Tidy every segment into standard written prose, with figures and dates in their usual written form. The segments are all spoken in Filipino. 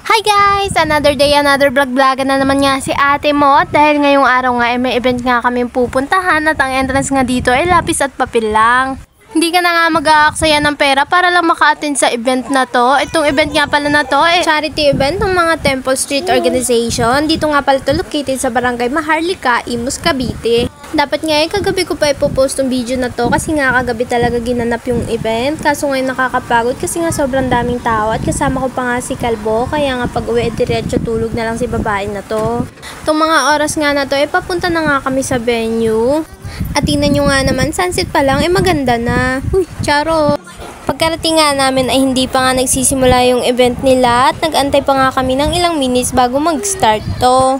Hi guys! Another day, another vlog na naman nga si ate mo. At dahil ngayong araw nga ay may event nga kami pupuntahan at ang entrance nga dito ay lapis at papel lang. Hindi ka na nga mag-aaksaya ng pera para lang maka-attend sa event na to. Itong event nga pala na to ay charity event ng mga Temple Street Organization. Dito nga pala ito located sa Barangay Maharlika, Imus, Cavite. Dapat nga kagabi ko pa ipopost yung video na to kasi nga kagabi talaga ginanap yung event. Kaso ngayon nakakapagod kasi nga sobrang daming tao at kasama ko pa nga si Kalbo. Kaya nga pag uwi diretso tulog na lang si babae na to. Itong mga oras nga na to papunta na nga kami sa venue. At tingnan nyo nga naman, sunset pa lang, maganda na. Uy, charo. Pagkarating nga namin ay hindi pa nga nagsisimula yung event nila at nag-antay pa nga kami ng ilang minutes bago mag-start to.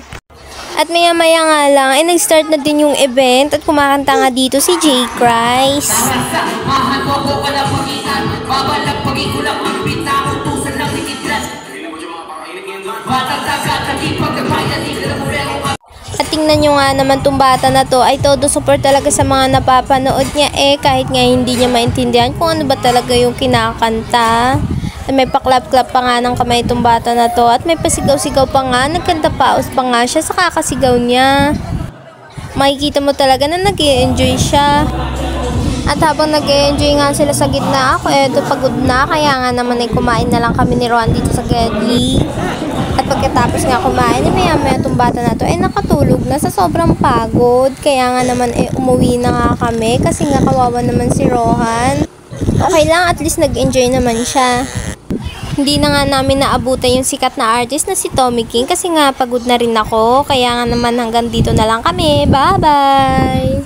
At maya-maya nga lang ay nag-start na din yung event at kumakanta nga dito si J. Christ. At tingnan nyo nga naman tong bata na to ay todo support talaga sa mga napapanood niya kahit nga hindi niya maintindihan kung ano ba talaga yung kinakanta. At may paklap-klap pa nga ng kamay itong bata na to at may pasigaw-sigaw pa nga, nagkanta paus pa nga siya sa kakasigaw niya. Makikita mo talaga na nag-i-enjoy siya. At habang nag-i-enjoy nga sila sa gitna, ako pagod na, kaya nga naman ay kumain na lang kami ni Roan dito sa Gedli. At pagkatapos nga kumain, maya-maya itong bata na to nakatulog na sa sobrang pagod. Kaya nga naman umuwi na nga kami kasi nga kawawa naman si Rohan. Okay lang, at least nag-enjoy naman siya. Hindi na nga namin naabutan yung sikat na artist na si Tommy King kasi nga pagod na rin ako. Kaya nga naman hanggang dito na lang kami. Bye-bye!